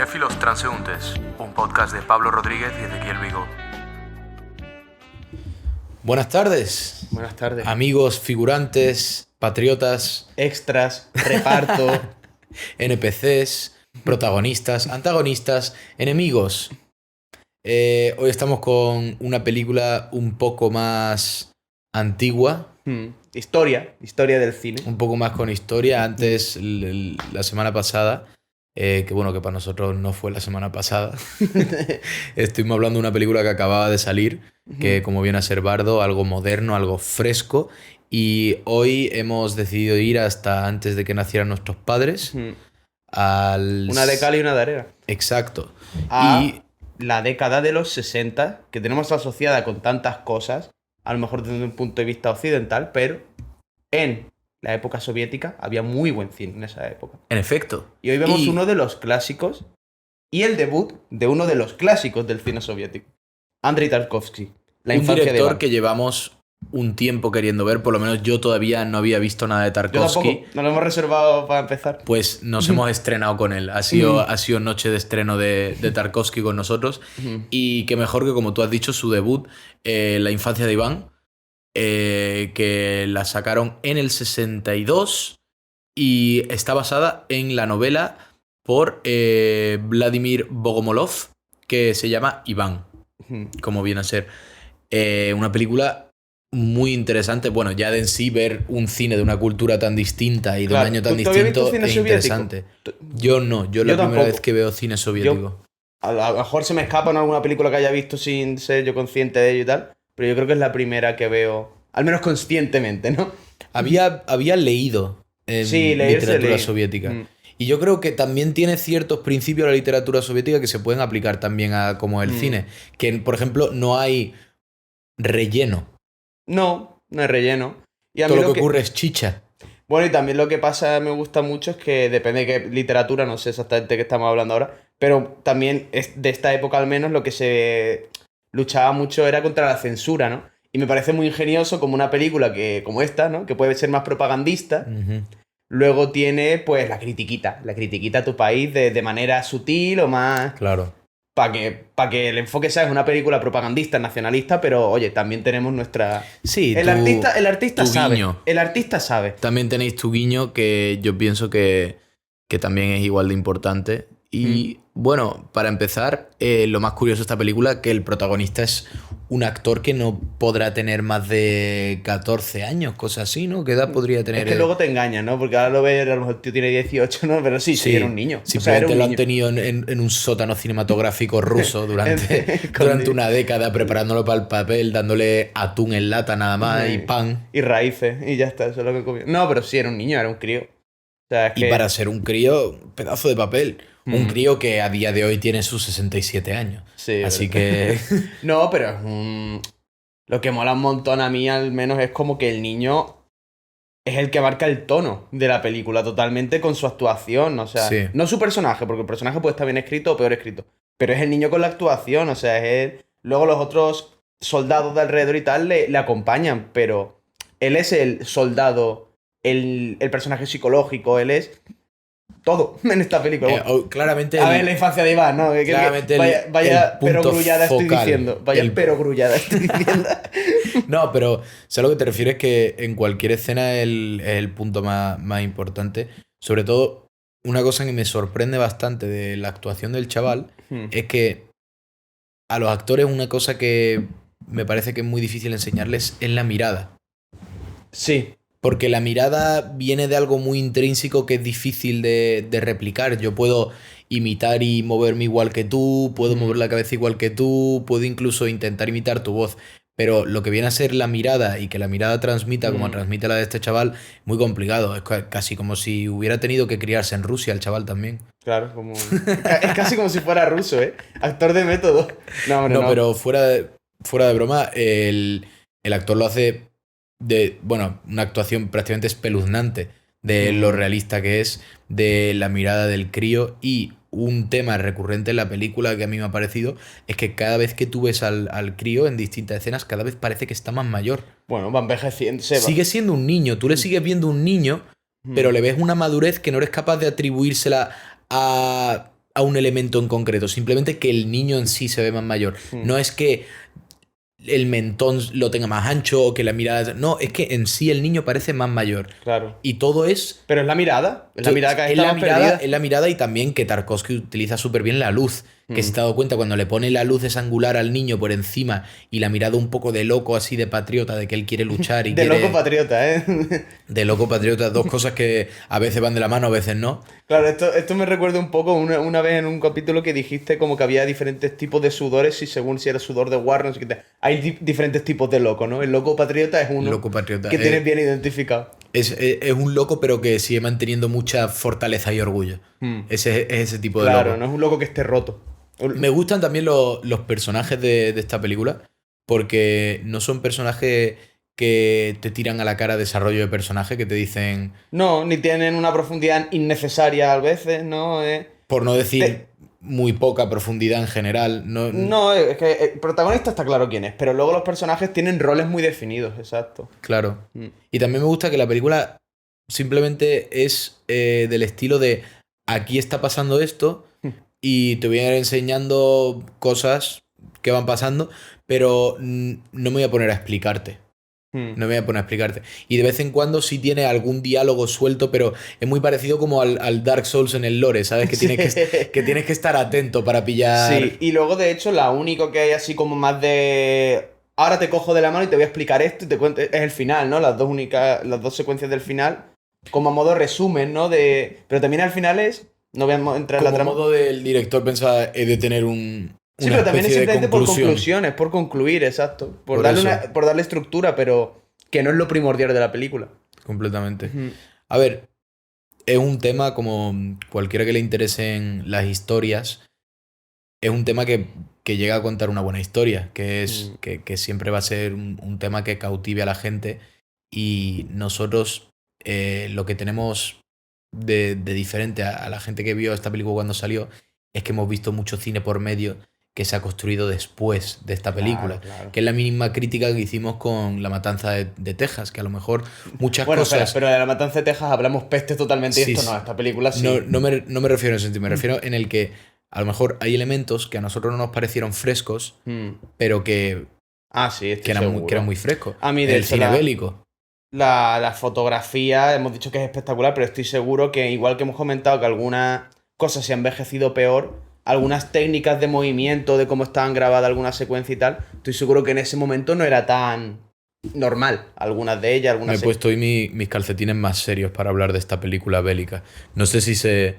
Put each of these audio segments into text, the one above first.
Cinéfilos Transeúntes, un podcast de Pablo Rodríguez y Ezequiel Vigo. Buenas tardes. Buenas tardes. Amigos, figurantes, patriotas, Extras, reparto. NPCs, protagonistas, antagonistas, enemigos. Hoy estamos con una película un poco más antigua. Historia del cine. Un poco más con historia. Antes, la semana pasada, que bueno, que para nosotros no fue la semana pasada, estuvimos hablando de una película que acababa de salir, que como viene a ser Bardo, algo moderno, algo fresco. Y hoy hemos decidido ir hasta antes de que nacieran nuestros padres. Una de cal y una de arena. Exacto. Y la década de los 60, que tenemos asociada con tantas cosas, a lo mejor desde un punto de vista occidental, pero en la época soviética había muy buen cine en esa época. En efecto. Y hoy vemos uno de los clásicos y el debut de uno de los clásicos del cine soviético. Andrei Tarkovsky, La infancia de Un director Iván. que llevamos un tiempo queriendo ver, por lo menos yo todavía no había visto nada de Yo Tarkovsky. tampoco, nos lo hemos reservado para empezar. Pues nos hemos estrenado con él. Ha sido noche de estreno de Tarkovsky con nosotros. Y qué mejor que, como tú has dicho, su debut, La infancia de Iván, que la sacaron en el 62 y está basada en la novela por Vladimir Bogomolov, que se llama Iván, como viene a ser. Una película muy interesante. Bueno, ya de en sí ver un cine de una cultura tan distinta y de un año tan distinto es interesante. Yo no, yo la primera vez que veo cine soviético. A lo mejor se me escapa en alguna película que haya visto sin ser yo consciente de ello y tal, pero yo creo que es la primera que veo, al menos conscientemente, ¿no? Había leído literatura soviética. Y yo creo que también tiene ciertos principios la literatura soviética que se pueden aplicar también a como el cine. Que, por ejemplo, no hay relleno. No hay relleno. Y a Todo mí lo que ocurre es chicha. Bueno, y también lo que pasa, me gusta mucho, es que depende de qué literatura, no sé exactamente qué estamos hablando ahora, pero también es de esta época al menos lo que se luchaba mucho era contra la censura, ¿no? Y me parece muy ingenioso como una película como esta, ¿no? Que puede ser más propagandista. Luego tiene, pues, la critiquita a tu país de manera sutil o más... Claro. Para que el enfoque sea una película propagandista, nacionalista, pero oye, también tenemos nuestra... Sí, el artista sabe. Guiño. El artista sabe. También tenéis tu guiño, que yo pienso que también es igual de importante. Y bueno, para empezar, lo más curioso de esta película, que el protagonista es un actor que no podrá tener más de 14 años, cosas así, ¿no? ¿Qué edad podría tener? Es que luego te engañan, ¿no? Porque ahora lo ves, a lo mejor el tío tiene 18, ¿no? Pero sí, era un niño. Simplemente lo han tenido en un sótano cinematográfico ruso durante una década, preparándolo para el papel, dándole atún en lata nada más y pan. Y raíces, y ya está, eso es lo que comió. No, pero sí, era un niño, era un crío. O sea, y para ser un crío, un pedazo de papel. Un crío que a día de hoy tiene sus 67 años. Sí, así que... No, pero lo que mola un montón a mí al menos es como que el niño es el que marca el tono de la película totalmente con su actuación. O sea, no su personaje, porque el personaje puede estar bien escrito o peor escrito. Pero es el niño con la actuación, o sea, es él. Luego los otros soldados de alrededor y tal le acompañan, pero él es el soldado, el personaje psicológico, él es... todo en esta película. Claramente a ver, la infancia de Iván, ¿no? Claramente vaya punto perogrullada focal. estoy diciendo. Vaya perogrullada estoy diciendo. No, pero sé a lo que te refieres, que en cualquier escena es el punto más importante. Sobre todo, una cosa que me sorprende bastante de la actuación del chaval es que a los actores una cosa que me parece que es muy difícil enseñarles es la mirada. Sí. Porque la mirada viene de algo muy intrínseco que es difícil de replicar. Yo puedo imitar y moverme igual que tú, puedo mover la cabeza igual que tú, puedo incluso intentar imitar tu voz. Pero lo que viene a ser la mirada y que la mirada transmita como transmite la de este chaval, muy complicado. Es casi como si hubiera tenido que criarse en Rusia el chaval también. Claro, es casi como si fuera ruso, ¿eh? Actor de método. No, pero fuera de broma, el actor lo hace... una actuación prácticamente espeluznante de lo realista que es, de la mirada del crío. Y un tema recurrente en la película que a mí me ha parecido es que cada vez que tú ves al crío en distintas escenas, cada vez parece que está más mayor. Bueno, va envejeciendo. Sigue siendo un niño, tú le sigues viendo un niño, pero le ves una madurez que no eres capaz de atribuírsela a a un elemento en concreto, simplemente que el niño en sí se ve más mayor. No es que el mentón lo tenga más ancho o que la mirada... No, es que en sí el niño parece más mayor. Claro. Y todo es... Pero es la mirada. Es la mirada que es la mirada, es la mirada, y también que Tarkovsky utiliza súper bien la luz. Que se te ha dado cuenta cuando le pone la luz esa angular al niño por encima y la mirada un poco de loco, así de patriota, de que él quiere luchar y de quiere... loco patriota, ¿eh? De loco patriota, dos cosas que a veces van de la mano, a veces no. Claro, esto me recuerda un poco una vez en un capítulo que dijiste como que había diferentes tipos de sudores y según si era sudor de Warren, no sé qué. Hay diferentes tipos de loco, ¿no? El loco patriota es uno Loco patriota, que tienes bien identificado. Es un loco, pero que sigue manteniendo mucha fortaleza y orgullo. Es ese tipo de Claro, loco. no es un loco que esté roto. Me gustan también los personajes de esta película, porque no son personajes que te tiran a la cara desarrollo de personaje, que te dicen... No, ni tienen una profundidad innecesaria a veces, ¿no? Por no decir muy poca profundidad en general. No, es que el protagonista está claro quién es, pero luego los personajes tienen roles muy definidos, exacto. Claro. Y también me gusta que la película simplemente es del estilo de aquí está pasando esto y te voy a ir enseñando cosas que van pasando, pero no me voy a poner a explicarte. No me voy a poner a explicarte. Y de vez en cuando sí tiene algún diálogo suelto, pero es muy parecido como al Dark Souls en el lore, ¿sabes? Que tienes que tienes que estar atento para pillar... Sí, y luego de hecho la único que hay así como más de... Ahora te cojo de la mano y te voy a explicar esto y te cuento... Es el final, ¿no? Las dos secuencias del final, como a modo resumen, ¿no? Pero también al final es... No voy a entrar en la trama. Como modo del director pensaba de tener Sí, pero también es simplemente por conclusión. conclusiones, por concluir, exacto. Por darle estructura, pero que no es lo primordial de la película. Completamente. A ver, es un tema como cualquiera que le interesen las historias, es un tema que llega a contar una buena historia, que es que siempre va a ser un tema que cautive a la gente, y nosotros lo que tenemos de diferente a la gente que vio esta película cuando salió es que hemos visto mucho cine por medio que se ha construido después de esta película. Claro. Que es la misma crítica que hicimos con La Matanza de Texas, que a lo mejor muchas bueno, cosas... pero de La Matanza de Texas hablamos peste totalmente, Sí, y esto no, esta película sí. No me refiero en ese sentido, me refiero en el que a lo mejor hay elementos que a nosotros no nos parecieron frescos, pero que eran muy frescos. A mí el cine bélico. La fotografía, hemos dicho que es espectacular, pero estoy seguro que, igual que hemos comentado que algunas cosas se han envejecido peor, algunas técnicas de movimiento, de cómo estaban grabadas algunas secuencias y tal, estoy seguro que en ese momento no era tan normal. Algunas de ellas, Me he puesto hoy mis calcetines más serios para hablar de esta película bélica. No sé si se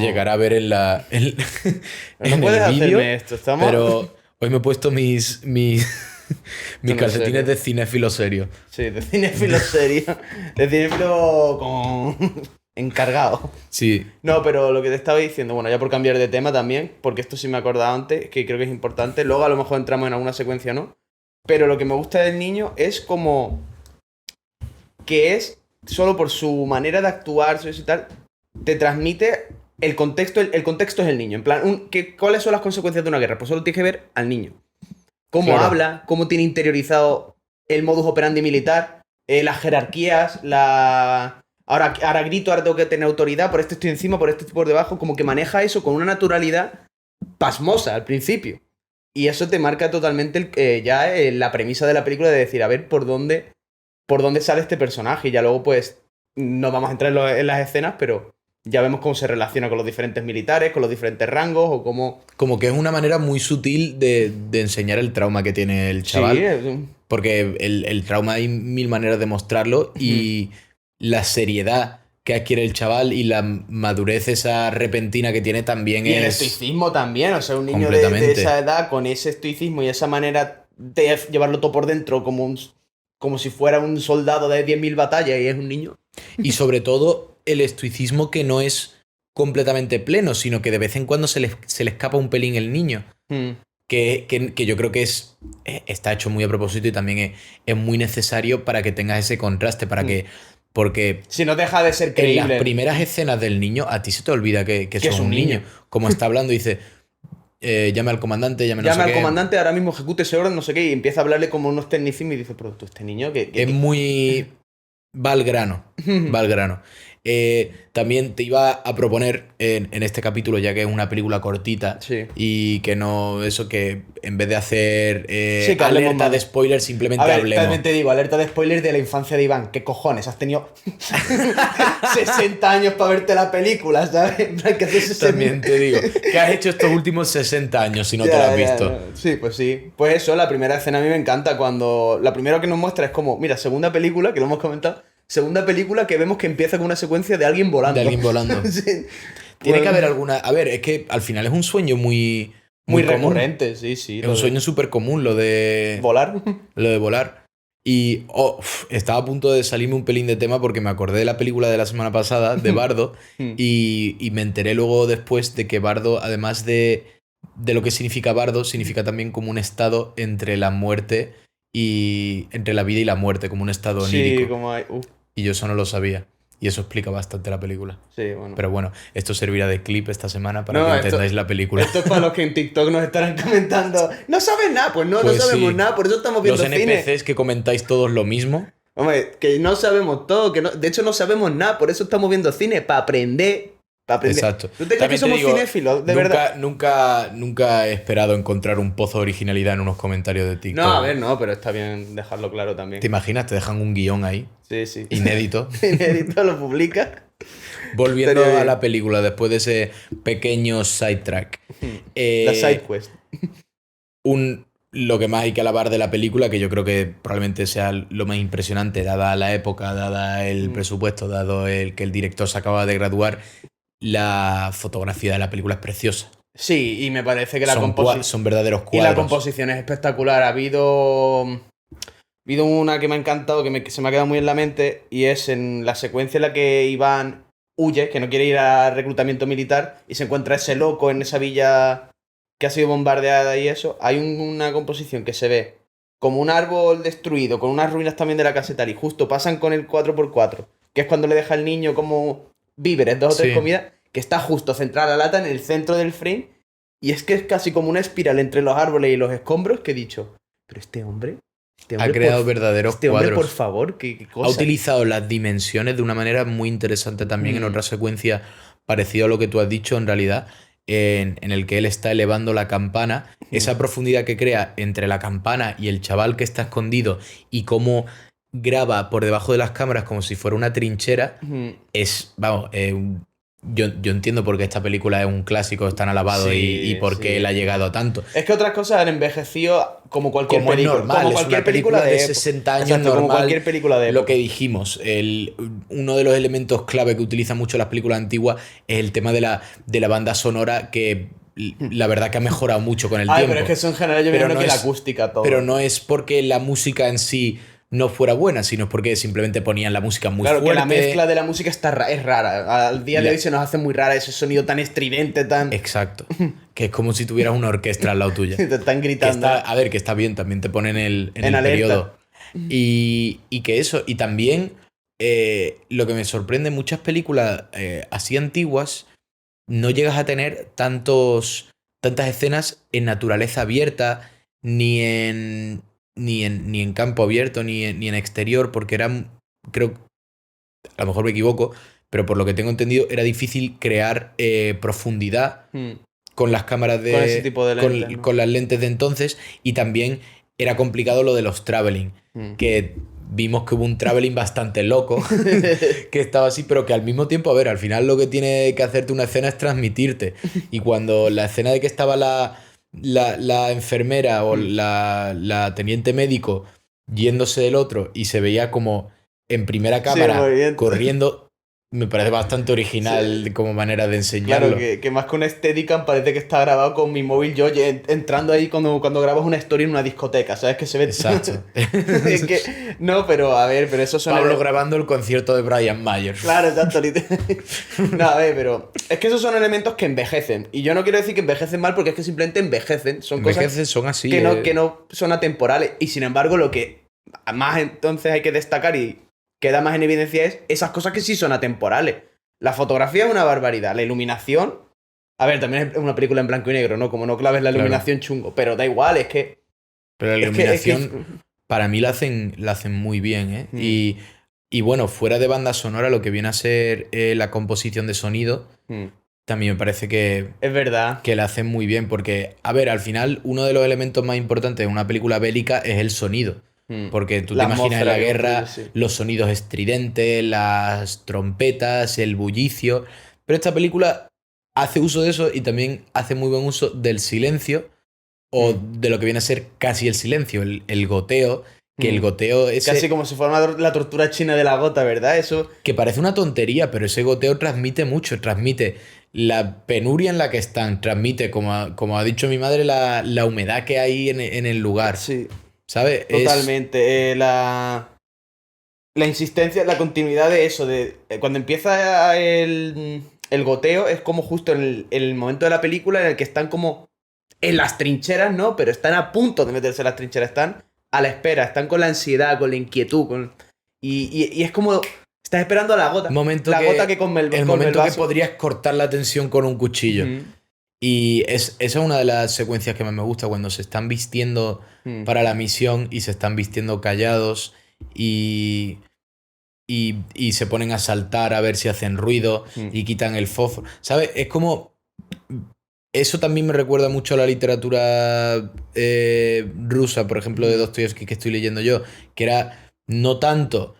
llegará a ver en no puedes hacerme esto, estamos... pero hoy me he puesto mis calcetines de cinéfilo serio. Sí, de cinéfilo serio. De cinéfilo con... encargado. Sí. No, pero lo que te estaba diciendo, bueno, ya por cambiar de tema también, porque esto sí me he acordado antes, que creo que es importante. Luego a lo mejor entramos en alguna secuencia o no. Pero lo que me gusta del niño es como... que es, solo por su manera de actuar y tal, te transmite el contexto. El contexto es el niño. En plan, ¿cuáles son las consecuencias de una guerra? Pues solo tienes que ver al niño. Cómo habla, cómo tiene interiorizado el modus operandi militar, las jerarquías, Ahora grito, ahora tengo que tener autoridad, por este estoy encima, por este estoy por debajo, como que maneja eso con una naturalidad pasmosa al principio. Y eso te marca totalmente la premisa de la película, de decir, a ver por dónde sale este personaje. Y ya luego pues no vamos a entrar en las escenas, pero ya vemos cómo se relaciona con los diferentes militares, con los diferentes rangos, o cómo... Como que es una manera muy sutil de enseñar el trauma que tiene el chaval. Sí, porque el trauma hay mil maneras de mostrarlo, y la seriedad que adquiere el chaval y la madurez esa repentina que tiene también y el estoicismo también, o sea, un niño de esa edad con ese estoicismo y esa manera de llevarlo todo por dentro como si fuera un soldado de 10.000 batallas, y es un niño. Y sobre todo el estoicismo que no es completamente pleno, sino que de vez en cuando se le escapa un pelín el niño. Que yo creo que está hecho muy a propósito, y también es muy necesario para que tengas ese contraste, porque si no deja de ser creíble. En las primeras escenas del niño a ti se te olvida que es un niño. Como está hablando, dice, llame al comandante, llame al comandante, ahora mismo ejecute ese orden, no sé qué, y empieza a hablarle como unos tecnicismos, y dice, pero tú, este niño que es muy... va al grano, va al grano. También te iba a proponer en este capítulo, ya que es una película cortita Sí. y que no, eso que en vez de hacer Sí, que hablemos alerta más. de spoilers, simplemente A ver, hablemos. también te digo, alerta de spoiler de la infancia de Iván. ¿Qué cojones? Has tenido 60 años para verte la película, ¿sabes? En plan, que hace 60 También te digo, ¿qué has hecho estos últimos 60 años si no te Ya, lo has ya, visto? no. Sí, pues sí. Pues eso, la primera escena a mí me encanta cuando... La primera que nos muestra es como, mira, segunda película, que lo hemos comentado, segunda película que vemos que empieza con una secuencia de alguien volando. De alguien volando. Sí. Tiene Pues, que haber alguna... A ver, es que al final es un sueño muy muy común. recurrente, sí, sí. Es un sueño súper común lo de... Volar. Lo de volar. Y estaba a punto de salirme un pelín de tema porque me acordé de la película de la semana pasada, de Bardo, y me enteré luego después de que Bardo, además de lo que significa Bardo, significa también como un estado entre la muerte y... entre la vida y la muerte, como un estado onírico. Sí, como hay... Y yo eso no lo sabía. Y eso explica bastante la película. Sí, bueno. Pero bueno, esto servirá de clip esta semana para No, que esto- entendáis la película. Esto es para los que en TikTok nos estarán comentando. No sabes nada, pues no, Pues no sabemos sí. nada, por eso estamos Los viendo cine. NPCs que comentáis todos lo mismo. Hombre, que no sabemos todo, que no, de hecho no sabemos nada, por eso estamos viendo cine, para aprender. Para aprender. Exacto. ¿Tú te crees También que te somos digo, cinéfilos, de verdad? Nunca he esperado encontrar un pozo de originalidad en unos comentarios de TikTok. No, a ver, no, pero está bien dejarlo claro también. ¿Te imaginas? Te dejan un guión ahí, Sí, sí. inédito. Inédito lo publica. Volviendo Estaría a bien. la película, después de ese pequeño sidetrack. La side quest. Lo que más hay que alabar de la película, que yo creo que probablemente sea lo más impresionante, dada la época, dada el presupuesto, dado el que el director se acaba de graduar, la fotografía de la película es preciosa. Sí, y me parece que la Son composición... son verdaderos Y la cuadros. composición es espectacular. Ha habido una que me ha encantado, que se me ha quedado muy en la mente, y es en la secuencia en la que Iván huye, que no quiere ir al reclutamiento militar, y se encuentra ese loco en esa villa que ha sido bombardeada y eso. Hay una composición que se ve como un árbol destruido, con unas ruinas también de la caseta, y justo pasan con el 4x4, que es cuando le deja al niño como víveres, 2 o 3 Sí. comidas, que está justo centrada la lata en el centro del frame. Y es que es casi como una espiral entre los árboles y los escombros que he dicho, pero este hombre Ha creado verdaderos este hombre, cuadros. por favor, qué Ha cosa. utilizado las dimensiones de una manera muy interesante también en otra secuencia parecida a lo que tú has dicho en realidad, en el que él está elevando la campana, esa profundidad que crea entre la campana y el chaval que está escondido y cómo graba por debajo de las cámaras como si fuera una trinchera, es, vamos, yo entiendo por qué esta película es un clásico, es tan alabado Sí, y por qué sí. él ha llegado a tanto. Es que otras cosas han envejecido como cualquier Como es película. normal, como es cualquier una película película de época. 60 años Exacto, como normal. cualquier película de época. Lo que dijimos, uno de los elementos clave que utilizan mucho las películas antiguas es el tema de la banda sonora, que la verdad que ha mejorado mucho con el Ay, tiempo. pero es que eso en general yo me Pero imagino no que la es- acústica todo. Pero no es porque la música en sí no fuera buena, sino porque simplemente ponían la música muy claro, fuerte. que la mezcla de la música es rara. Al día de La- hoy se nos hace muy rara ese sonido tan estridente, tan... Exacto. Que es como si tuvieras una orquesta al lado tuya. te están Que gritando. está, a ver, que está bien, también te ponen en En el alerta. periodo. Y que eso, y también lo que me sorprende en muchas películas así antiguas, no llegas a tener tantas escenas en naturaleza abierta, ni en campo abierto, ni en exterior, porque eran, creo, a lo mejor me equivoco, pero por lo que tengo entendido, era difícil crear profundidad con las cámaras de... Con ese tipo de lentes, ¿no? con las lentes de entonces, y también era complicado lo de los traveling, que vimos que hubo un traveling bastante loco, que estaba así, pero que al mismo tiempo, a ver, al final lo que tiene que hacerte una escena es transmitirte, y cuando la escena de que estaba la enfermera o la teniente médico yéndose del otro y se veía como en primera cámara movimiento. corriendo, me parece bastante original como manera de enseñarlo. Claro, que más que un Steadicam parece que está grabado con mi móvil yo entrando ahí cuando grabas una story en una discoteca, ¿sabes? Que se ve... Exacto. Es que... No, pero a ver, pero eso son... Pablo grabando el concierto de Brian Myers. Claro, exacto. No, a ver, pero es que esos son elementos que envejecen. Y yo no quiero decir que envejecen mal porque es que simplemente envejecen. Son Envejeces cosas son así. que no son atemporales. Y sin embargo, lo que más entonces hay que destacar y queda más en evidencia es esas cosas que sí son atemporales. La fotografía es una barbaridad. La iluminación... A ver, también es una película en blanco y negro, ¿no? Como no claves la Claro. iluminación chungo. Pero da igual, es que... Pero la es que- iluminación, para mí la hacen muy bien, ¿eh? Mm. Y Y bueno, fuera de banda sonora, lo que viene a ser la composición de sonido, también me parece que... Es verdad. Que la hacen muy bien, porque, a ver, al final, uno de los elementos más importantes de una película bélica es el sonido. Porque tú te imaginas en la guerra los sonidos estridentes, las trompetas, el bullicio. Pero esta película hace uso de eso y también hace muy buen uso del silencio, o de lo que viene a ser casi el silencio, el goteo. Que el goteo es... Casi como si fuera la tortura china de la gota, ¿verdad? Eso... Que parece una tontería, pero ese goteo transmite mucho. Transmite la penuria en la que están. Transmite, como ha dicho mi madre, la humedad que hay en el lugar. Sí. ¿Sabes? Totalmente. La insistencia, la continuidad de eso. Cuando empieza el goteo, es como justo en el momento de la película en el que están como en las trincheras, ¿no? Pero están a punto de meterse en las trincheras. Están a la espera, están con la ansiedad, con la inquietud, y es como estás esperando a la gota. Gota que come el momento que podrías cortar la tensión con un cuchillo. Y esa es una de las secuencias que más me gusta, cuando se están vistiendo para la misión y se están vistiendo callados y se ponen a saltar a ver si hacen ruido y quitan el fósforo. ¿Sabes? Es como... Eso también me recuerda mucho a la literatura rusa, por ejemplo, de Dostoyevsky, que estoy leyendo yo, que era no tanto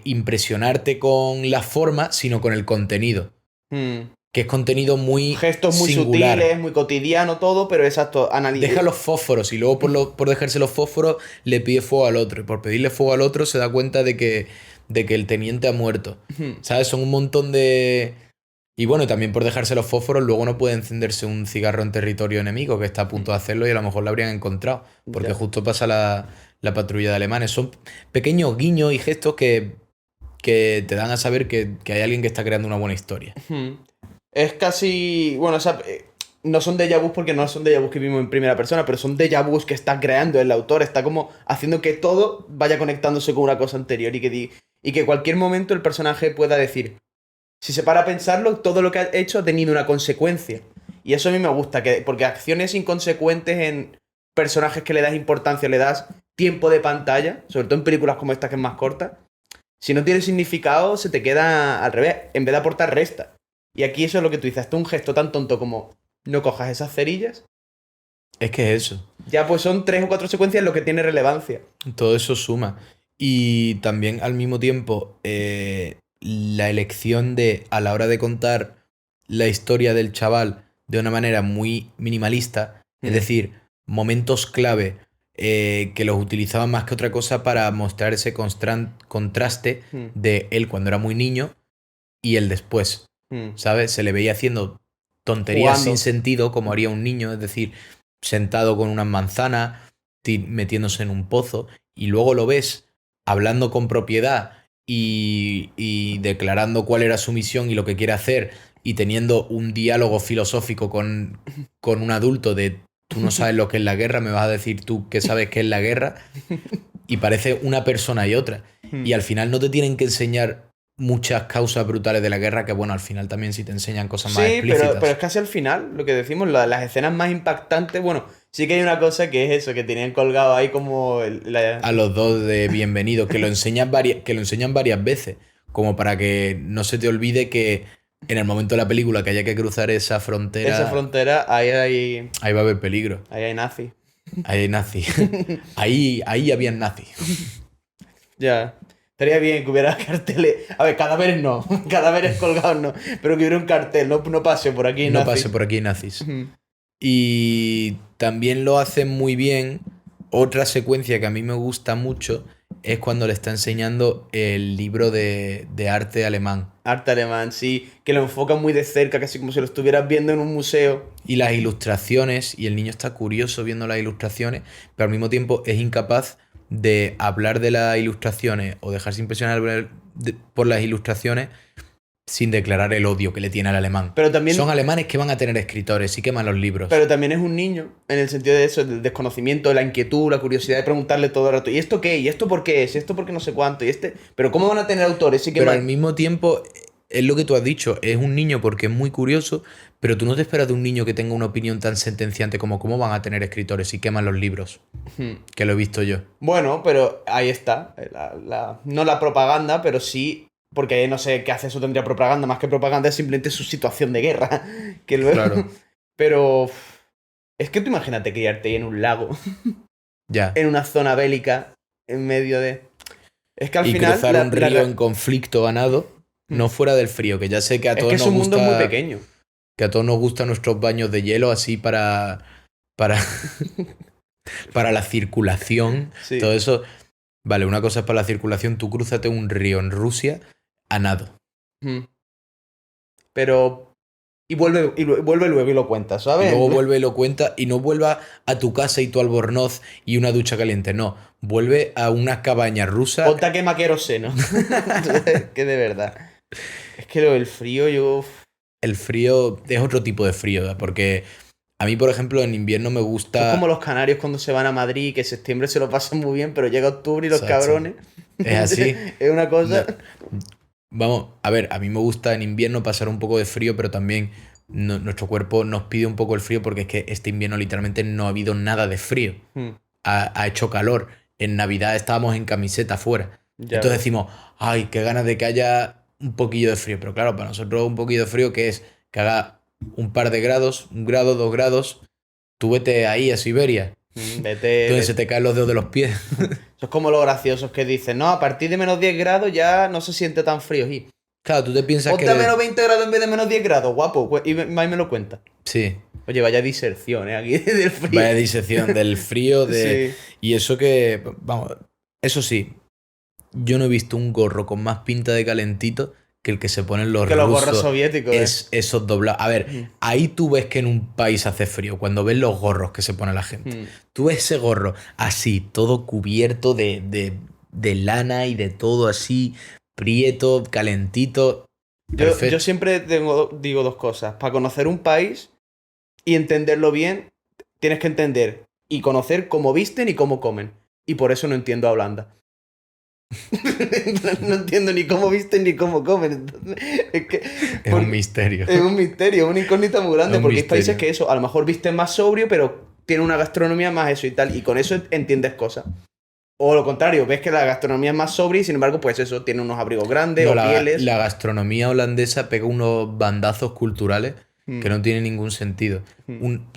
impresionarte con la forma, sino con el contenido. Que es contenido muy gestos muy singular. Sutiles, muy cotidiano todo, pero exacto, deja los fósforos y luego por dejarse los fósforos le pide fuego al otro. Y por pedirle fuego al otro se da cuenta de que el teniente ha muerto. ¿Sabes? Son un montón de... Y bueno, también por dejarse los fósforos, luego no puede encenderse un cigarro en territorio enemigo, que está a punto de hacerlo y a lo mejor lo habrían encontrado. Porque justo pasa la patrulla de alemanes. Son pequeños guiños y gestos que te dan a saber que hay alguien que está creando una buena historia. Es casi... Bueno, o sea, no son déjà vus porque no son déjà vus que vimos en primera persona, pero son déjà vus que está creando el autor. Está como haciendo que todo vaya conectándose con una cosa anterior y que cualquier momento el personaje pueda decir... Si se para a pensarlo, todo lo que ha hecho ha tenido una consecuencia. Y eso a mí me gusta, porque acciones inconsecuentes en personajes que le das importancia, le das tiempo de pantalla, sobre todo en películas como esta que es más corta, si no tiene significado, se te queda al revés. En vez de aportar, resta. Y aquí eso es lo que tú dices, hasta un gesto tan tonto como no cojas esas cerillas. Es que es eso. Ya pues son 3 o 4 secuencias lo que tiene relevancia. Todo eso suma. Y también al mismo tiempo... la elección de, a la hora de contar la historia del chaval de una manera muy minimalista, es decir, momentos clave que los utilizaban más que otra cosa para mostrar ese contraste de él cuando era muy niño y el después, ¿sabes? Se le veía haciendo tonterías sin sentido como haría un niño, es decir, sentado con unas manzanas, metiéndose en un pozo, y luego lo ves hablando con propiedad y declarando cuál era su misión y lo que quiere hacer y teniendo un diálogo filosófico con un adulto de tú no sabes lo que es la guerra, me vas a decir tú que sabes qué es la guerra, y parece una persona y otra. Y al final no te tienen que enseñar muchas causas brutales de la guerra, que bueno, al final también sí te enseñan cosas más explícitas. Pero es casi al final, lo que decimos, las escenas más impactantes, bueno, sí que hay una cosa que es eso, que tenían colgado ahí como... A los dos de bienvenido, que lo enseñan varias veces, como para que no se te olvide que en el momento de la película que haya que cruzar esa frontera... ahí va a haber peligro. Ahí hay nazis. Ahí hay nazis. ahí habían nazis. Ya. Estaría bien que hubiera carteles. A ver, cadáveres no. Cadáveres colgados no. Pero que hubiera un cartel. No pase por aquí nazis. No pase por aquí nazis. Y también lo hacen muy bien. Otra secuencia que a mí me gusta mucho es cuando le está enseñando el libro de arte alemán. Arte alemán, sí. Que lo enfocan muy de cerca, casi como si lo estuvieras viendo en un museo. Y las ilustraciones. Y el niño está curioso viendo las ilustraciones. Pero al mismo tiempo es incapaz de hablar de las ilustraciones o dejarse impresionar por las ilustraciones sin declarar el odio que le tiene al alemán. Pero también... Son alemanes que van a tener escritores y queman los libros. Pero también es un niño, en el sentido de eso, del desconocimiento, la inquietud, la curiosidad de preguntarle todo el rato, ¿y esto qué? ¿Y esto por qué es? ¿Y esto por qué no sé cuánto? ¿Y este? Pero ¿cómo van a tener autores? Pero al mismo tiempo es lo que tú has dicho, es un niño porque es muy curioso, pero tú no te esperas de un niño que tenga una opinión tan sentenciante como cómo van a tener escritores si queman los libros, que lo he visto yo. Bueno, pero ahí está. No la propaganda, pero sí. Porque no sé qué hace eso, tendría propaganda. Más que propaganda es simplemente su situación de guerra. Que luego. Claro. Pero. Es que tú imagínate criarte ahí en un lago. Ya. En una zona bélica. En medio de. Es que al Y final. cruzar un río en conflicto ganado, no fuera del frío, que ya sé que a Es todos que es nos un mundo gusta. muy pequeño. Que a todos nos gustan nuestros baños de hielo así para. Para la circulación. Sí. Todo eso. Vale, una cosa es para la circulación. Tú crúzate un río en Rusia a nado. Pero. Y vuelve luego y lo cuenta, ¿sabes? Y luego vuelve y lo cuenta y no vuelva a tu casa y tu albornoz y una ducha caliente. No, vuelve a una cabaña rusa. Ponte a quema queroseno. Que de verdad. Es que lo del frío yo... El frío es otro tipo de frío, porque a mí, por ejemplo, en invierno me gusta... Es como los canarios cuando se van a Madrid, que en septiembre se lo pasan muy bien, pero llega octubre y los Exacto. cabrones... Es así. Es una cosa... Vamos, a ver, a mí me gusta en invierno pasar un poco de frío, pero también nuestro cuerpo nos pide un poco el frío porque es que este invierno literalmente no ha habido nada de frío. Ha hecho calor. En Navidad estábamos en camiseta afuera. Entonces decimos, ay, qué ganas de que haya un poquillo de frío. Pero claro, para nosotros un poquillo de frío, ¿qué es? Que haga un par de grados, 1 grado, 2 grados. Tú vete ahí a Siberia. Donde se te caen los dedos de los pies. Eso es como los graciosos que dicen, no, a partir de menos 10 grados ya no se siente tan frío. Y... Claro, tú te piensas ponte que... a menos 20 grados en vez de menos 10 grados, guapo. Y ahí me lo cuenta. Sí. Oye, vaya diserción, aquí del frío. Vaya disección del frío. Sí. Y eso que... Vamos, eso sí. Yo no he visto un gorro con más pinta de calentito que el que se ponen los que los rusos. gorros soviéticos. Es esos doblados. A ver, ahí tú ves que en un país hace frío, cuando ves los gorros que se pone la gente. Tú ves ese gorro así, todo cubierto de lana y de todo así, prieto, calentito. Yo siempre digo dos cosas. Para conocer un país y entenderlo bien, tienes que entender y conocer cómo visten y cómo comen. Y por eso no entiendo a Holanda. No entiendo ni cómo visten ni cómo comen. Entonces, es un misterio. Es un misterio, es una incógnita muy grande. Porque hay países misterio. que eso, a lo mejor visten más sobrio, pero tienen una gastronomía más eso y tal. Y con eso entiendes cosas. O lo contrario, ves que la gastronomía es más sobria y sin embargo, pues eso, tiene unos abrigos grandes o pieles. La gastronomía holandesa pega unos bandazos culturales que no tienen ningún sentido.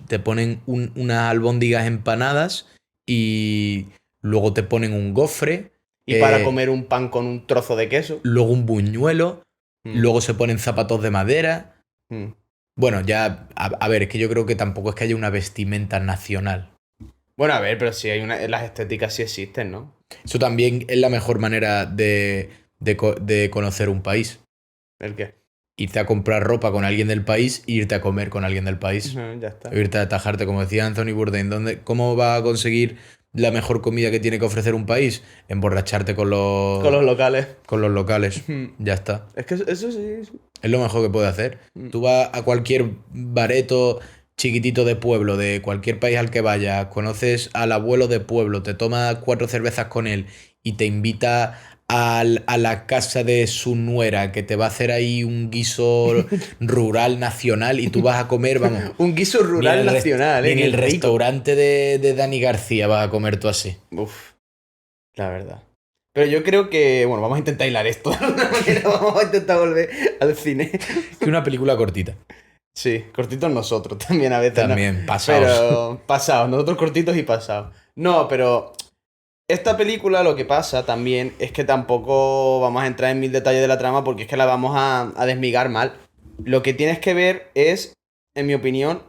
Te ponen unas albóndigas empanadas y luego te ponen un gofre. Y para comer un pan con un trozo de queso. Luego un buñuelo. Luego se ponen zapatos de madera. Bueno, ya, a ver, es que yo creo que tampoco es que haya una vestimenta nacional. Bueno, a ver, pero sí hay las estéticas sí existen, ¿no? Eso también es la mejor manera de conocer un país. ¿El qué? Irte a comprar ropa con alguien del país e irte a comer con alguien del país. Ya está. O irte a atajarte, como decía Anthony Bourdain. ¿Cómo va a conseguir la mejor comida que tiene que ofrecer un país? Emborracharte con los locales. Con los locales. Ya está. Es que eso sí. Es lo mejor que puede hacer. Tú vas a cualquier bareto chiquitito de pueblo, de cualquier país al que vayas, conoces al abuelo de pueblo, te tomas 4 cervezas con él y te invita a la casa de su nuera, que te va a hacer ahí un guiso rural nacional y tú vas a comer, vamos... Un guiso rural nacional, en el restaurante de Dani García vas a comer tú así. Uf, la verdad. Pero yo creo que, bueno, vamos a intentar hilar esto de alguna manera, vamos a intentar volver al cine. Que una película cortita. Sí, cortitos nosotros también a veces. También, ¿no? pasados. Pero pasados, nosotros cortitos y pasados. No, pero esta película lo que pasa también es que tampoco vamos a entrar en 1000 detalles de la trama porque es que la vamos a desmigar mal. Lo que tienes que ver es, en mi opinión,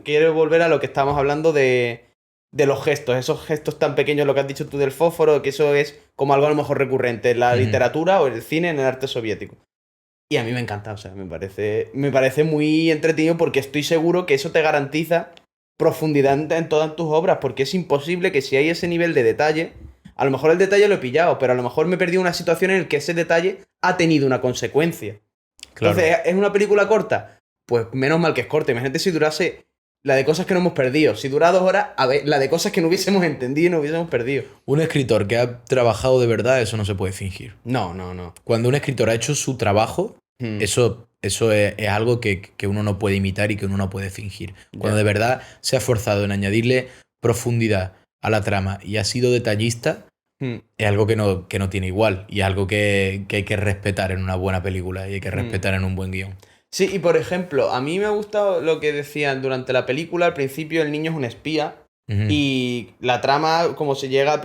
quiero volver a lo que estábamos hablando de los gestos, esos gestos tan pequeños, lo que has dicho tú del fósforo, que eso es como algo a lo mejor recurrente en la literatura o en el cine, en el arte soviético. Y a mí me encanta, o sea, me parece muy entretenido porque estoy seguro que eso te garantiza profundidad en todas tus obras, porque es imposible que si hay ese nivel de detalle, a lo mejor el detalle lo he pillado, pero a lo mejor me he perdido una situación en la que ese detalle ha tenido una consecuencia. Claro. Entonces, ¿es una película corta? Pues menos mal que es corta. Imagínate si durase La de cosas que no hemos perdido. Si dura 2 horas, a ver, la de cosas que no hubiésemos entendido y no hubiésemos perdido. Un escritor que ha trabajado de verdad, eso no se puede fingir. No. Cuando un escritor ha hecho su trabajo, eso es algo que uno no puede imitar y que uno no puede fingir. Cuando de verdad se ha esforzado en añadirle profundidad a la trama y ha sido detallista, es algo que no tiene igual. Y es algo que hay que respetar en una buena película y hay que respetar en un buen guión. Sí, y por ejemplo, a mí me ha gustado lo que decían durante la película. Al principio el niño es un espía y la trama, como se llega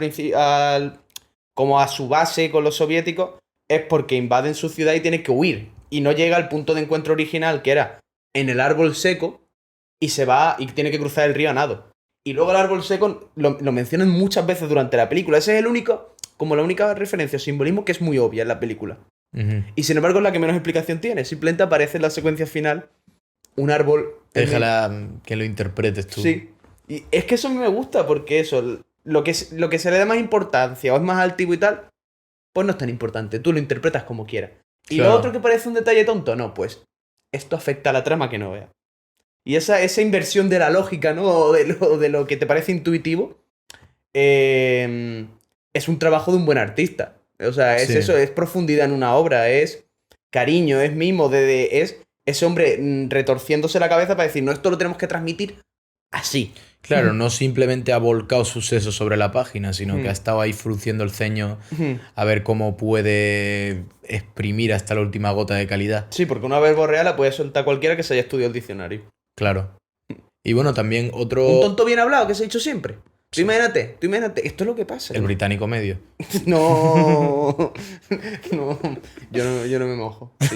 como a su base con los soviéticos, es porque invaden su ciudad y tiene que huir. Y no llega al punto de encuentro original, que era en el árbol seco, y se va y tiene que cruzar el río a nado. Y luego el árbol seco lo mencionan muchas veces durante la película. Ese es la única referencia o simbolismo que es muy obvia en la película. Y sin embargo es la que menos explicación tiene. Simplemente aparece en la secuencia final un árbol. Déjala que lo interpretes tú. Sí. Y es que eso a mí me gusta porque eso, lo que se le da más importancia o es más altivo y tal, pues no es tan importante. Tú lo interpretas como quieras. Y Claro. lo otro que parece un detalle tonto, no, pues esto afecta a la trama que no veas. Y esa inversión de la lógica, ¿no? O de lo que te parece intuitivo, es un trabajo de un buen artista. O sea, es eso, es profundidad en una obra, es cariño, es mimo, es ese hombre retorciéndose la cabeza para decir, no, esto lo tenemos que transmitir así. Claro, no simplemente ha volcado sus sesos sobre la página, sino que ha estado ahí frunciendo el ceño a ver cómo puede exprimir hasta la última gota de calidad. Sí, porque una verborrea la puede soltar cualquiera que se haya estudiado el diccionario. Claro. Y bueno, también otro... Un tonto bien hablado que se ha dicho siempre. Tú imagínate, esto es lo que pasa. El británico medio. No, no, yo no me mojo. Sí.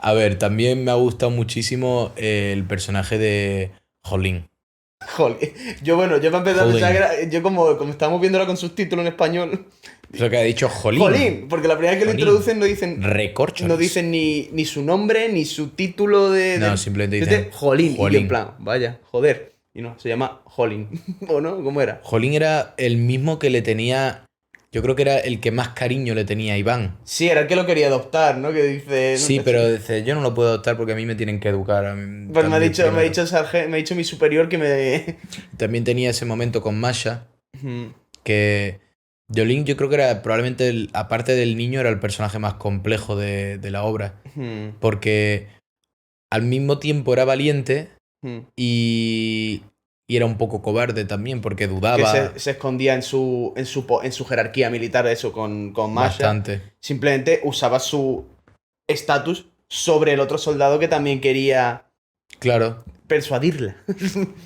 A ver, también me ha gustado muchísimo el personaje de Jolín. Joder, yo para empezar a pensar que era, yo como estábamos viéndola con subtítulos en español. Eso que ha dicho Jolín. Jolín, porque la primera vez que lo introducen no dicen. Recorcholis. No dicen ni su nombre, ni su título de. No, simplemente dicen Jolín. Jolín. Y yo en plan, vaya, joder. Y no, se llama Jolín. ¿O no? ¿Cómo era? Jolín era el mismo que le tenía... Yo creo que era el que más cariño le tenía a Iván. Sí, era el que lo quería adoptar, ¿no? Que dice. Sí, no, pero dice, yo no lo puedo adoptar porque a mí me tienen que educar. Pues me ha dicho mi superior que me. También tenía ese momento con Masha, que Jolín yo creo que era probablemente, aparte del niño, era el personaje más complejo de la obra. Porque al mismo tiempo era valiente y era un poco cobarde también, porque dudaba. Que se escondía en su jerarquía militar, eso, con Masha. Bastante. Simplemente usaba su estatus sobre el otro soldado que también quería Claro. persuadirla.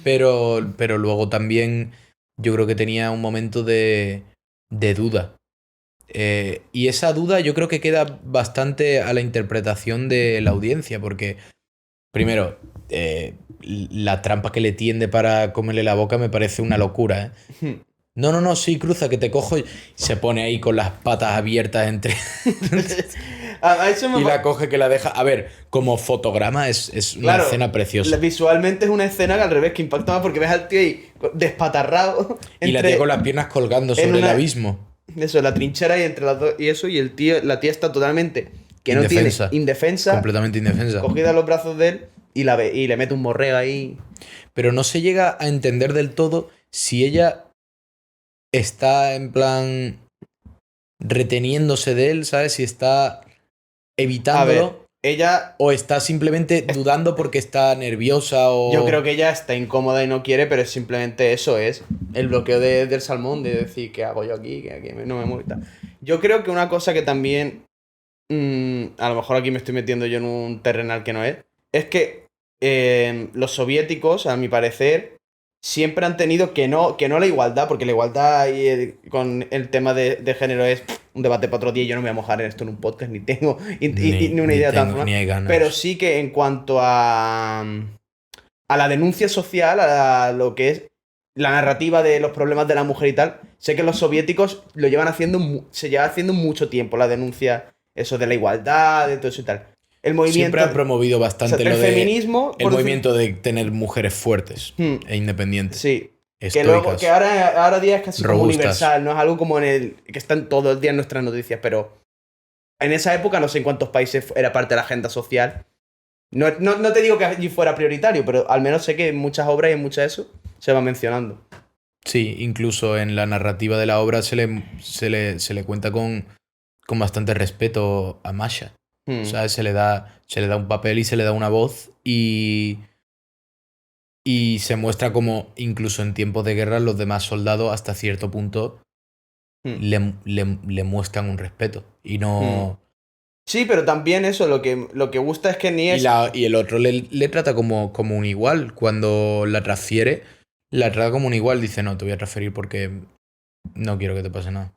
Pero luego también yo creo que tenía un momento de duda. Y esa duda yo creo que queda bastante a la interpretación de la audiencia, porque primero, la trampa que le tiende para comerle la boca me parece una locura, ¿eh? No, sí, cruza, que te cojo y se pone ahí con las patas abiertas entre... y la coge que la deja... A ver, como fotograma es una escena preciosa. Visualmente es una escena que al revés, que impacta más porque ves al tío ahí despatarrado. Y la tía con las piernas colgando sobre el abismo. Eso, la trinchera y entre las dos y eso, y la tía está totalmente... Que no Indefensa. tiene indefensa. Completamente indefensa. Cogida a los brazos de él y le mete un morreo ahí. Pero no se llega a entender del todo si ella está en plan reteniéndose de él, ¿sabes? Si está evitándolo. A ver, ella... O está simplemente dudando porque está nerviosa o... Yo creo que ella está incómoda y no quiere, pero es simplemente eso, es el bloqueo del salmón, de decir, ¿qué hago yo aquí? Que aquí no me muevo y tal. Yo creo que una cosa que también... a lo mejor aquí me estoy metiendo yo en un terrenal que no es que los soviéticos, a mi parecer, siempre han tenido que no la igualdad, porque la igualdad con el tema de género es un debate para otro día y yo no me voy a mojar en esto en un podcast, ni tengo ni una idea tan formal. Pero sí que en cuanto a la denuncia social, a lo que es la narrativa de los problemas de la mujer y tal, sé que los soviéticos se lleva haciendo mucho tiempo la denuncia, eso de la igualdad, de todo eso y tal. El movimiento, siempre han promovido bastante el feminismo, el movimiento de tener mujeres fuertes e independientes. Sí. Estoicas, que ahora día es casi robustas, como universal, no es algo como que están todos los días en nuestras noticias, pero en esa época no sé en cuántos países era parte de la agenda social No te digo que allí fuera prioritario, pero al menos sé que en muchas obras y en muchas de eso se va mencionando. Sí, incluso en la narrativa de la obra se le cuenta con bastante respeto a Masha. O sea, se le da un papel y se le da una voz y se muestra como incluso en tiempos de guerra los demás soldados hasta cierto punto le muestran un respeto y no... Sí, pero también eso, lo que gusta es que ni es... Y el otro le trata como un igual. Cuando la transfiere, la trata como un igual. Dice, no, te voy a transferir porque no quiero que te pase nada.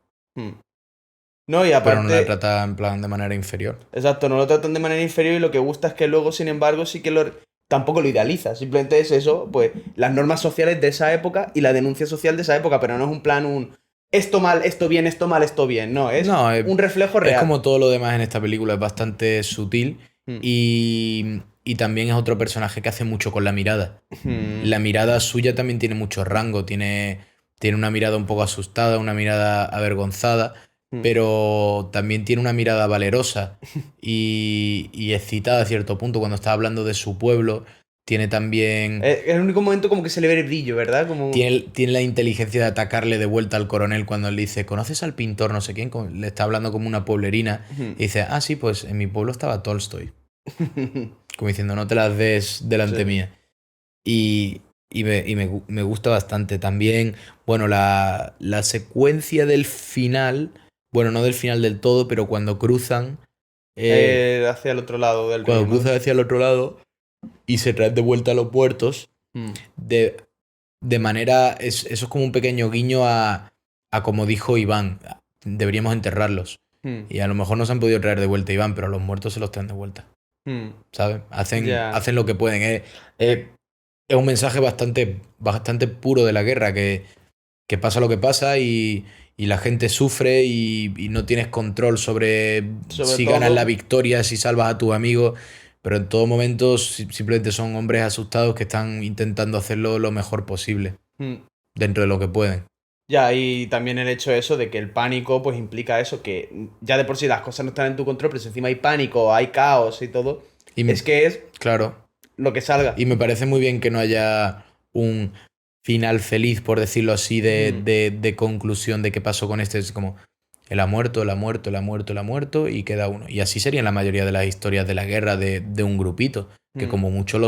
No, y aparte... Pero no la trata en plan de manera inferior. Exacto, no lo tratan de manera inferior y lo que gusta es que luego, sin embargo, sí que tampoco lo idealiza. Simplemente es eso, pues, las normas sociales de esa época y la denuncia social de esa época, pero no es un plan, esto mal, esto bien, esto mal, esto bien. No, es un reflejo real. Es como todo lo demás en esta película, es bastante sutil y también es otro personaje que hace mucho con la mirada. La mirada suya también tiene mucho rango, tiene una mirada un poco asustada, una mirada avergonzada, pero también tiene una mirada valerosa y excitada a cierto punto cuando está hablando de su pueblo. Tiene también... Es el único momento como que se le ve el brillo, ¿verdad? Como... Tiene la inteligencia de atacarle de vuelta al coronel cuando le dice, ¿conoces al pintor no sé quién? Le está hablando como una pueblerina. Y dice, ah, sí, pues en mi pueblo estaba Tolstoy. Como diciendo, no te las des delante mía. Y me gusta bastante. También, bueno, la secuencia del final, bueno, no del final del todo, pero cuando cruzan... hacia el otro lado del río. Cuando cruzan hacia el otro lado y se traen de vuelta a los puertos, de manera... Eso es como un pequeño guiño a como dijo Iván, deberíamos enterrarlos. Y a lo mejor no se han podido traer de vuelta Iván, pero a los muertos se los traen de vuelta. ¿Sabes? Hacen lo que pueden. Es un mensaje bastante puro de la guerra, que pasa lo que pasa y la gente sufre y no tienes control sobre si todo. Ganas la victoria, si salvas a tus amigos, pero en todo momento simplemente son hombres asustados que están intentando hacerlo lo mejor posible, dentro de lo que pueden. Ya, y también el hecho de eso, de que el pánico pues implica eso, que ya de por sí las cosas no están en tu control, pero si encima hay pánico, hay caos y todo, claro, lo que salga. Y me parece muy bien que no haya un final feliz, por decirlo así, de conclusión de qué pasó con este. Es como, él ha muerto, y queda uno. Y así serían la mayoría de las historias de la guerra de un grupito, que como mucho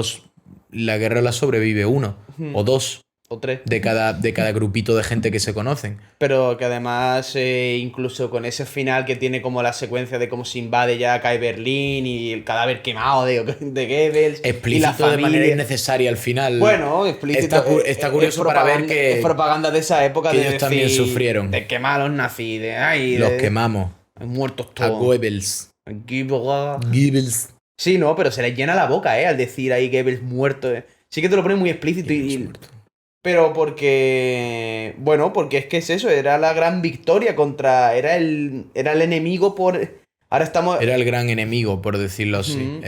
la guerra la sobrevive uno, o dos. O tres. De cada grupito de gente que se conocen. Pero que además, incluso con ese final que tiene como la secuencia de cómo se invade ya, cae Berlín y el cadáver quemado de Goebbels. Explícito y la familia. De manera innecesaria al final. Bueno, explícito. Está curioso para ver que... Es propaganda de esa época que de ellos decir, también sufrieron. De quemar a los nazis. Los quemamos. Muertos todos. A Goebbels. Goebbels. Sí, no, pero se les llena la boca, al decir ahí Goebbels muerto. Sí que te lo pone muy explícito Pero porque... Bueno, porque es que es eso, era la gran victoria contra... Era el enemigo por... Ahora estamos... Era el gran enemigo, por decirlo así.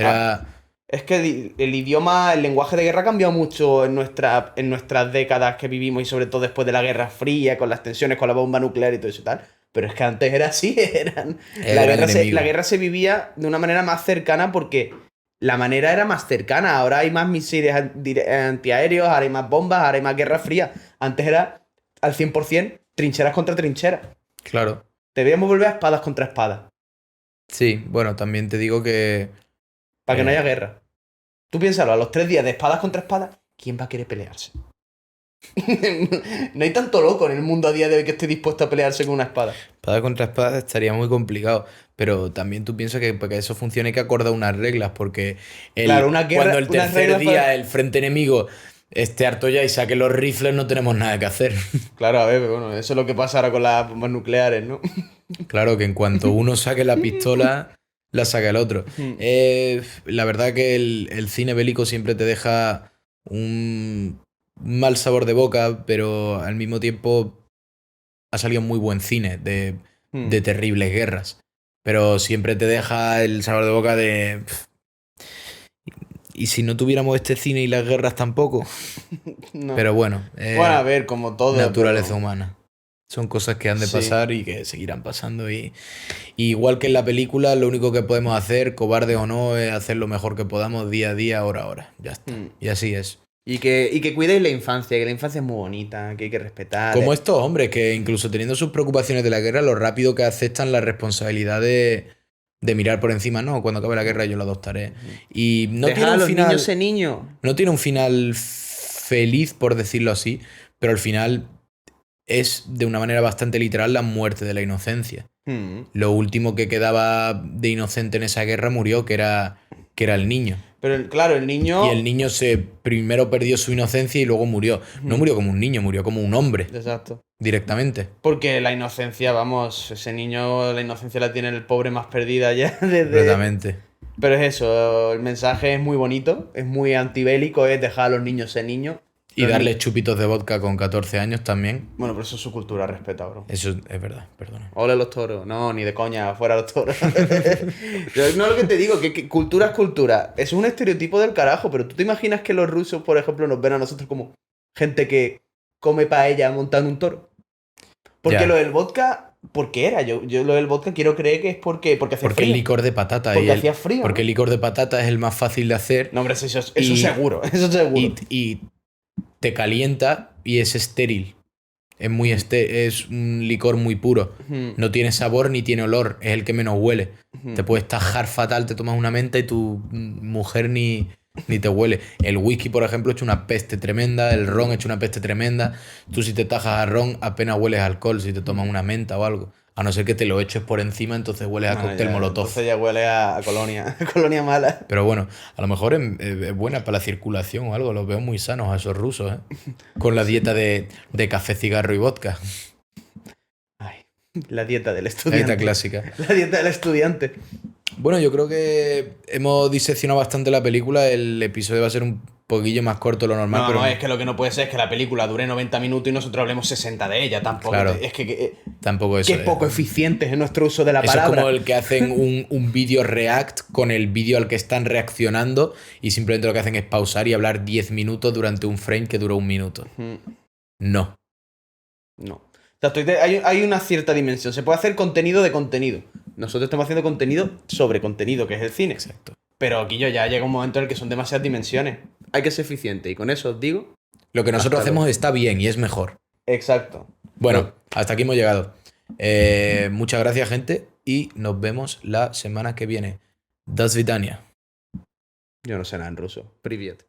Es que el idioma, el lenguaje de guerra ha cambiado mucho en nuestras décadas que vivimos y sobre todo después de la Guerra Fría, con las tensiones, con la bomba nuclear y todo eso y tal. Pero es que antes era así, la guerra se vivía de una manera más cercana porque... La manera era más cercana, ahora hay más misiles antiaéreos, ahora hay más bombas, ahora hay más guerra fría. Antes era al 100% trincheras contra trincheras. Claro. Debíamos volver a espadas contra espadas. Sí, bueno, también te digo que... Para que no haya guerra. Tú piénsalo, a los 3 días de espadas contra espadas, ¿quién va a querer pelearse? No hay tanto loco en el mundo a día de hoy que esté dispuesto a pelearse con una espada. Espada contra espada estaría muy complicado. Pero también tú piensas que para que eso funcione hay que acordar unas reglas, porque cuando el tercer día el frente enemigo esté harto ya y saque los rifles, no tenemos nada que hacer. Claro, a ver, bueno, eso es lo que pasa ahora con las bombas nucleares, ¿no? Claro, que en cuanto uno saque la pistola, la saca el otro. La verdad que el cine bélico siempre te deja un mal sabor de boca, pero al mismo tiempo ha salido muy buen cine de terribles guerras. Pero siempre te deja el sabor de boca de... ¿Y si no tuviéramos este cine y las guerras tampoco? No. Pero bueno. Bueno, a ver, como todo. Naturaleza humana. Son cosas que han de pasar y que seguirán pasando. Y igual que en la película, lo único que podemos hacer, cobarde o no, es hacer lo mejor que podamos día a día, hora a hora. Ya está. Y así es. Y que cuidéis la infancia, que la infancia es muy bonita, que hay que respetar. Como estos hombres, que incluso teniendo sus preocupaciones de la guerra, lo rápido que aceptan la responsabilidad de mirar por encima. No, cuando acabe la guerra yo lo adoptaré. Y no Dejar tiene a un los final. niños ser niños. No tiene un final feliz, por decirlo así, pero al final es de una manera bastante literal la muerte de la inocencia. Lo último que quedaba de inocente en esa guerra murió, que era el niño. Pero claro, el niño... Y el niño primero perdió su inocencia y luego murió. No murió como un niño, murió como un hombre. Exacto. Directamente. Porque la inocencia, vamos, ese niño, la inocencia la tiene el pobre más perdida ya desde... Completamente. Pero es eso, el mensaje es muy bonito, es muy antibélico, es dejar a los niños ser niños. Y darles chupitos de vodka con 14 años también. Bueno, pero eso es su cultura, respeta, bro. Eso es verdad, perdona. Ole los toros. No, ni de coña, fuera los toros. No, lo que te digo, que cultura es cultura. Eso es un estereotipo del carajo, pero ¿tú te imaginas que los rusos, por ejemplo, nos ven a nosotros como gente que come paella montando un toro? Porque lo del vodka, ¿por qué era? Yo lo del vodka quiero creer que es porque hacía frío. Porque el licor de patata. Porque hacía frío. Porque el licor de patata es el más fácil de hacer. No, hombre, eso seguro, eso seguro. Y te calienta y es estéril. Es un licor muy puro. No tiene sabor ni tiene olor. Es el que menos huele. Te puedes tajar fatal, te tomas una menta y tu mujer ni te huele. El whisky, por ejemplo, echa una peste tremenda. El ron echa una peste tremenda. Tú si te tajas a ron apenas hueles a alcohol si te tomas una menta o algo. A no ser que te lo eches por encima, entonces hueles a cóctel molotov. Entonces ya huele a colonia, a colonia mala. Pero bueno, a lo mejor es buena para la circulación o algo. Los veo muy sanos a esos rusos, ¿eh? Con la dieta de café, cigarro y vodka. Ay, la dieta del estudiante. La dieta clásica. La dieta del estudiante. Bueno, yo creo que hemos diseccionado bastante la película. El episodio va a ser un poquillo más corto de lo normal. No, es que lo que no puede ser es que la película dure 90 minutos y nosotros hablemos 60 de ella. Tampoco. Claro. Es que tampoco eso. Qué poco eficientes en nuestro uso de la palabra. Es como el que hacen un vídeo react con el vídeo al que están reaccionando y simplemente lo que hacen es pausar y hablar 10 minutos durante un frame que dura 1 minuto. No. O sea, hay una cierta dimensión. Se puede hacer contenido de contenido. Nosotros estamos haciendo contenido sobre contenido, que es el cine. Exacto. Pero aquí ya llega un momento en el que son demasiadas dimensiones. Hay que ser eficiente. Y con eso os digo... Lo que nosotros hacemos está bien y es mejor. Exacto. Bueno, hasta aquí hemos llegado. Muchas gracias, gente. Y nos vemos la semana que viene. До свидания. Yo no sé nada en ruso. Привет.